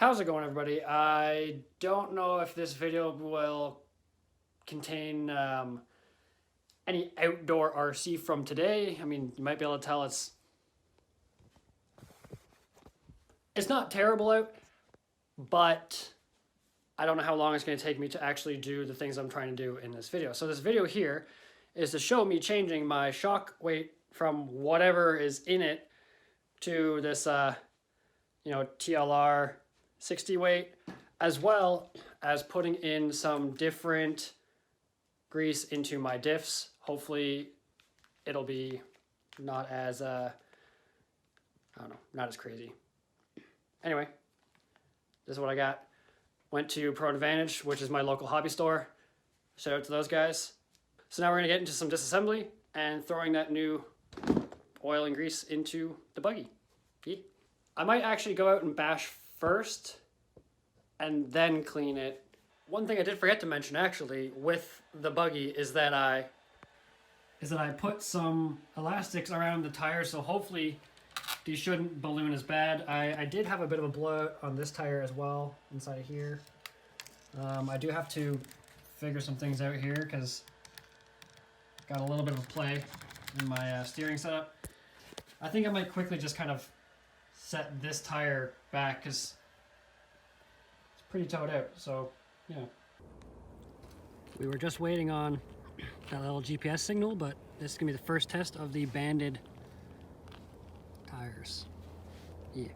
How's it going, everybody? I don't know if this video will contain any outdoor RC from today. I mean, you might be able to tell it's not terrible out, but I don't know how long it's going to take me to actually do the things I'm trying to do in this video. So this video here is to show me changing my shock weight from whatever is in it to this, TLR 60 weight, as well as putting in some different grease into my diffs. Hopefully it'll be not as, not as crazy. Anyway, this is what I got. Went to Pro Advantage, which is my local hobby store. Shout out to those guys. So now we're gonna get into some disassembly and throwing that new oil and grease into the buggy. Yeah. I might actually go out and bash first and then clean it. One thing I did forget to mention actually with the buggy is that I put some elastics around the tires, so hopefully these shouldn't balloon as bad. I did have a bit of a blowout on this tire as well, inside of here. I do have to figure some things out here because got a little bit of a play in my steering setup. I think I might quickly just kind of set this tire back because it's pretty towed out, so yeah. We were just waiting on that little GPS signal, but this is gonna be the first test of the banded tires. Yeah.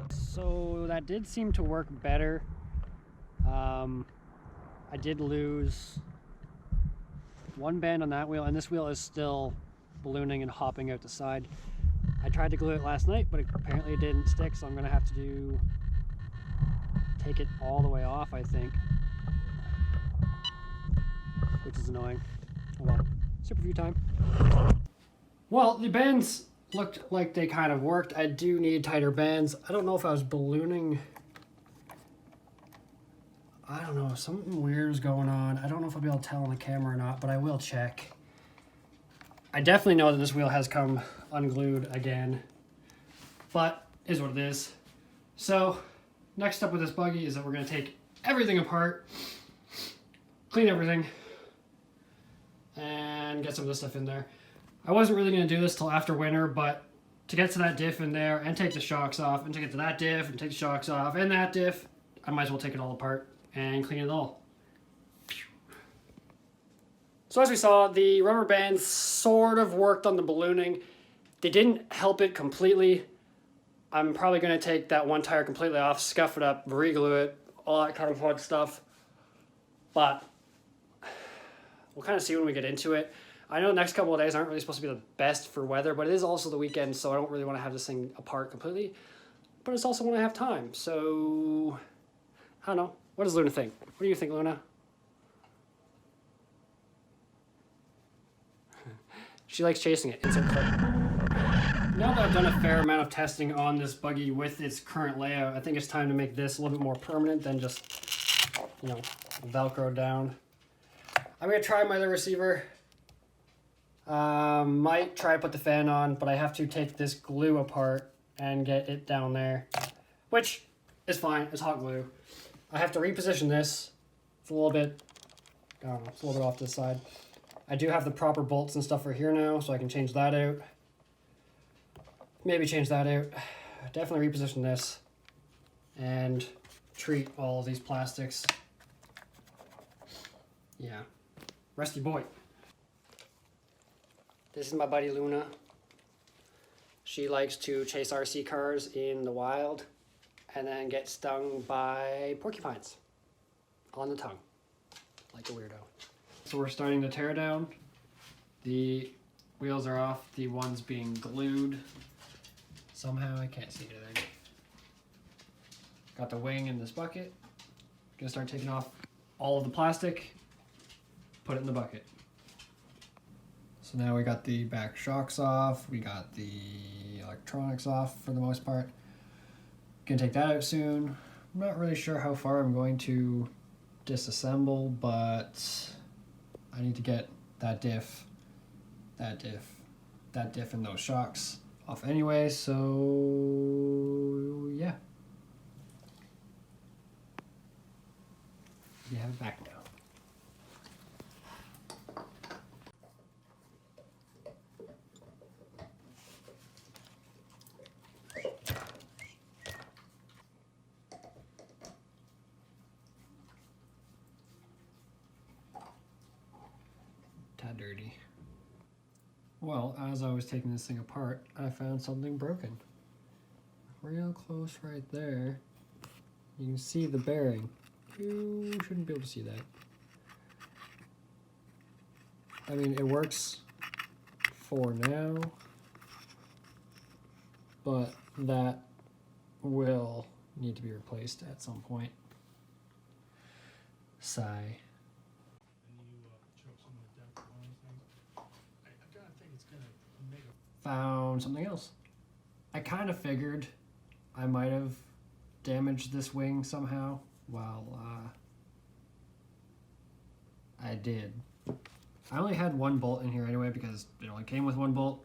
So that did seem to work better. I did lose one band on that wheel, and this wheel is still ballooning and hopping out the side. I tried to glue it last night, but apparently it didn't stick, so I'm gonna have to take it all the way off, I think, which is annoying. Oh well, super view time. Well, the bands looked like they kind of worked. I do need tighter bands. I don't know if I was ballooning. I don't know, something weird is going on. I don't know if I'll be able to tell on the camera or not, but I will check. I definitely know that this wheel has come unglued again, but is what it is. So next up with this buggy is that we're gonna take everything apart, clean everything, and get some of this stuff in there. I wasn't really going to do this till after winter, but to get to that diff in there and take the shocks off, and to get to that diff and take the shocks off and that diff, I might as well take it all apart and clean it all. So as we saw, the rubber bands sort of worked on the ballooning. They didn't help it completely. I'm probably going to take that one tire completely off, scuff it up, re-glue it, all that kind of fun stuff. But we'll kind of see when we get into it. I know the next couple of days aren't really supposed to be the best for weather, but it is also the weekend, so I don't really want to have this thing apart completely. But it's also when I have time, so I don't know. What does Luna think? What do you think, Luna? She likes chasing it. Insert clip. Now that I've done a fair amount of testing on this buggy with its current layout, I think it's time to make this a little bit more permanent than just, Velcro down. I'm going to try my other receiver. Might try to put the fan on, but I have to take this glue apart and get it down there, which is fine. It's hot glue. I have to reposition this. It's a little bit, I don't know, it's a little bit off to the side. I do have the proper bolts and stuff for here now, so I can change that out. Maybe change that out. Definitely reposition this and treat all of these plastics. Yeah, rusty boy. This is my buddy Luna. She likes to chase RC cars in the wild and then get stung by porcupines on the tongue, like a weirdo. So we're starting to tear down. The wheels are off, the one's being glued. Somehow I can't see anything. Got the wing in this bucket. Gonna start taking off all of the plastic, put it in the bucket. So now we got the back shocks off, we got the electronics off for the most part. Gonna take that out soon. I'm not really sure how far I'm going to disassemble, but I need to get that diff, and those shocks off anyway, so yeah. You have it back now. Tad dirty. Well, as I was taking this thing apart, I found something broken. Real close right there. You can see the bearing. You shouldn't be able to see that. I mean, it works for now, but that will need to be replaced at some point. Sigh. Found something else. I kind of figured I might have damaged this wing somehow. Well, I did. I only had one bolt in here anyway because it only came with one bolt.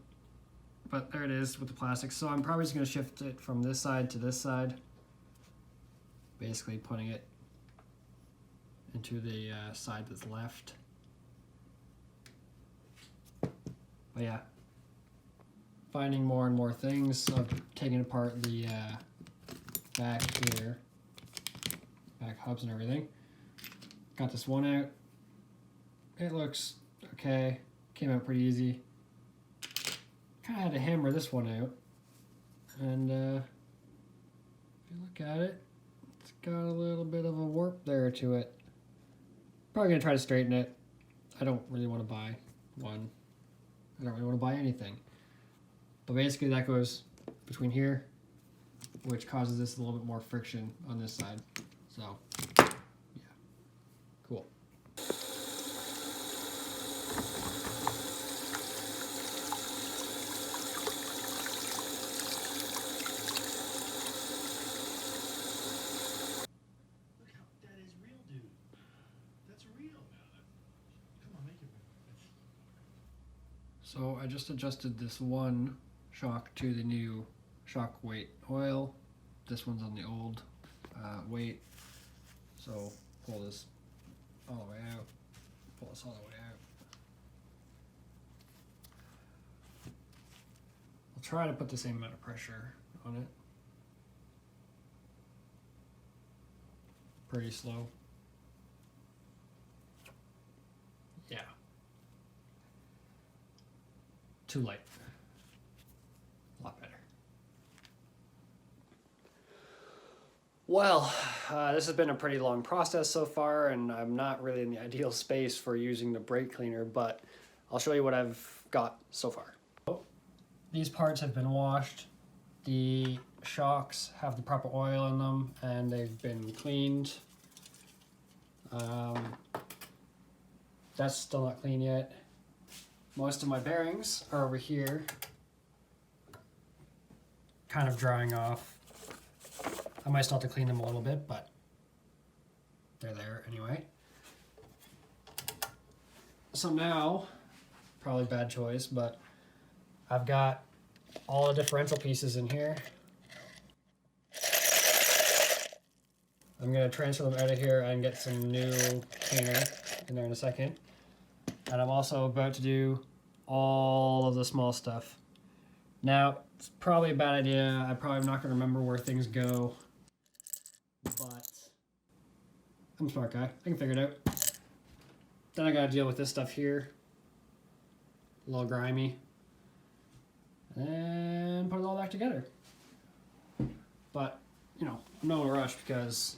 But there it is with the plastic. So I'm probably just going to shift it from this side to this side. Basically putting it into the side that's left. But yeah. Finding more and more things. So I've taken apart the back here. Back hubs and everything. Got this one out. It looks okay. Came out pretty easy. Kind of had to hammer this one out. And if you look at it, it's got a little bit of a warp there to it. Probably going to try to straighten it. I don't really want to buy one. I don't really want to buy anything. But basically that goes between here, which causes this a little bit more friction on this side. So, yeah, cool. Look how that is real, dude. That's real. Come on, make it real. So I just adjusted this one shock to the new shock weight oil. This one's on the old weight. So pull this all the way out. Pull this all the way out. I'll try to put the same amount of pressure on it. Pretty slow. Yeah. Too light. A lot better. Well, this has been a pretty long process so far, and I'm not really in the ideal space for using the brake cleaner, but I'll show you what I've got so far. These parts have been washed. The shocks have the proper oil in them, and they've been cleaned. That's still not clean yet. Most of my bearings are over here, kind of drying off. I might still have to clean them a little bit, but they're there anyway. So now, probably bad choice, but I've got all the differential pieces in here. I'm going to transfer them out of here and get some new cleaner in there in a second. And I'm also about to do all of the small stuff. Now, it's probably a bad idea. I'm probably not going to remember where things go. But I'm a smart guy. I can figure it out. Then I gotta deal with this stuff here. A little grimy. And put it all back together. But, you know, I'm no rush because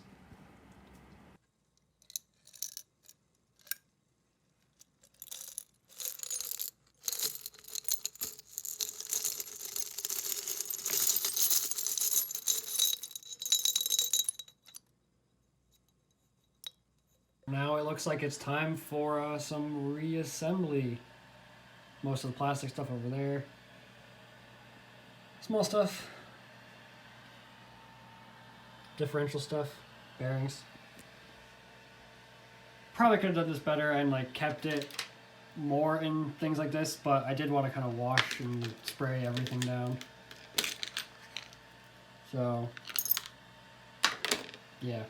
now it looks like it's time for some reassembly. Most of the plastic stuff over there. Small stuff. Differential stuff. Bearings. Probably could have done this better and like kept it more in things like this, but I did want to kind of wash and spray everything down. So, yeah.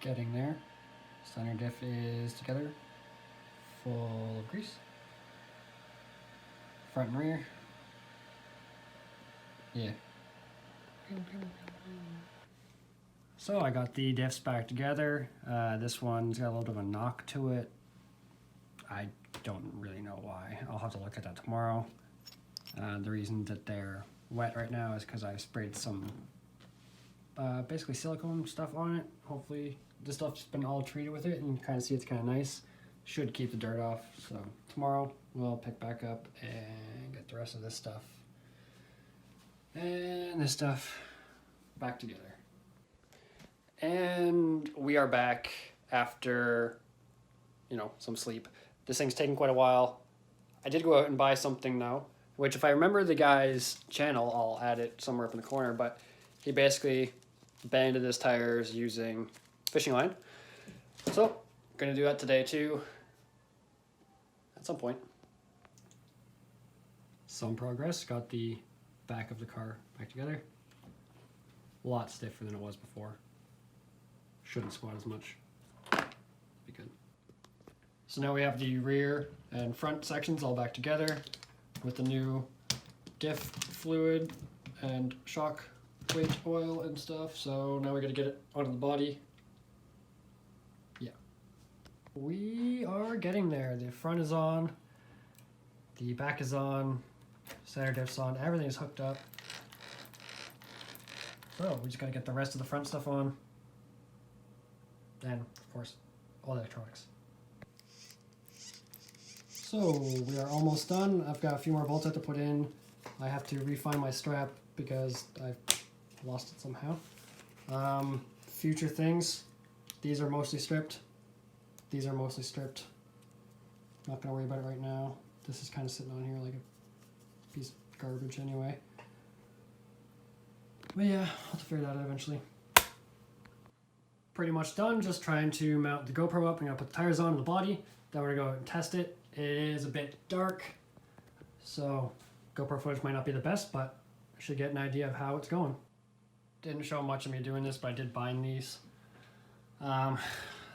Getting there. Center diff is together. Full of grease. Front and rear. Yeah. So I got the diffs back together. This one's got a little bit of a knock to it. I don't really know why. I'll have to look at that tomorrow. The reason that they're wet right now is because I sprayed some basically silicone stuff on it. Hopefully this stuff's been all treated with it and you can kind of see it's kind of nice. Should keep the dirt off. So tomorrow we'll pick back up and get the rest of this stuff and this stuff back together. And we are back after, you know, some sleep. This thing's taken quite a while. I did go out and buy something now, which if I remember the guy's channel, I'll add it somewhere up in the corner, but he basically banded his tires using fishing line. So I'm gonna do that today too, at some point. Some progress, got the back of the car back together. A lot stiffer than it was before. Shouldn't squat as much. Be good. So now we have the rear and front sections all back together with the new diff fluid and shock weight oil and stuff. So now we gotta get it onto the body. Yeah. We are getting there. The front is on, the back is on, center diff's on, everything's hooked up. So we just gotta get the rest of the front stuff on. And of course, all the electronics. So we are almost done. I've got a few more bolts I have to put in. I have to refine my strap because I've lost it somehow. Future things. These are mostly stripped. These are mostly stripped. Not gonna worry about it right now. This is kind of sitting on here like a piece of garbage anyway. But yeah, I'll have to figure that out eventually. Pretty much done, just trying to mount the GoPro up. I'm gonna put the tires on the body, then we're gonna go and test it. It is a bit dark, so GoPro footage might not be the best, but I should get an idea of how it's going. Didn't show much of me doing this, but I did bind these. That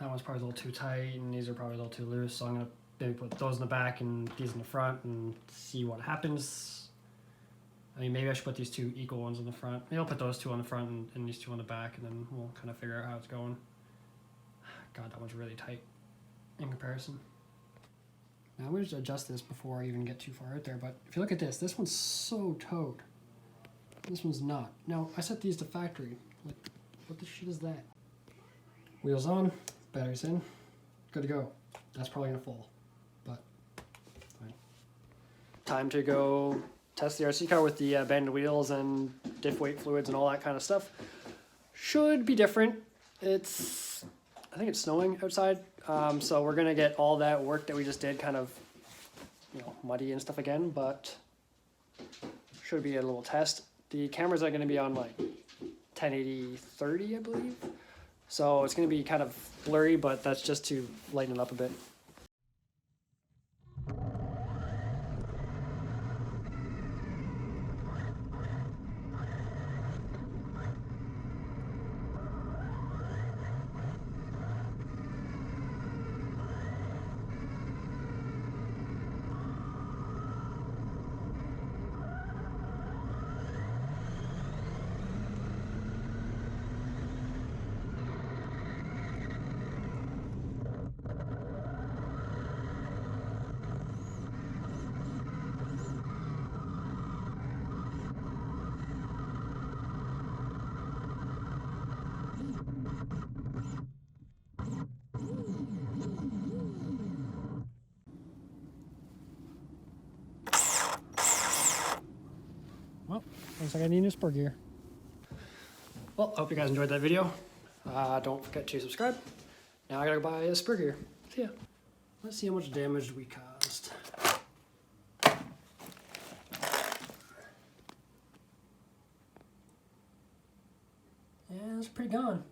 one's probably a little too tight, and these are probably a little too loose, so I'm gonna maybe put those in the back and these in the front and see what happens. I mean, maybe I should put these two equal ones in the front. Maybe I'll put those two on the front and these two on the back, and then we'll kind of figure out how it's going. God, that one's really tight in comparison. Now I'm going to adjust this before I even get too far out there, but if you look at this, this one's so towed. This one's not. Now, I set these to factory. Like, what the shit is that? Wheels on, batteries in, good to go. That's probably going to fall, but fine. Time to go test the RC car with the banded wheels and diff weight fluids and all that kind of stuff. Should be different. I think it's snowing outside, so we're gonna get all that work that we just did kind of, you know, muddy and stuff again, but should be a little test. The cameras are gonna be on like 1080/30, I believe. So it's gonna be kind of blurry, but that's just to lighten it up a bit. looks like I need new spur gear. Well, I hope you guys enjoyed that video. Don't forget to subscribe. Now I gotta go buy a spur gear. See ya. Let's see how much damage we caused. Yeah, it's pretty gone.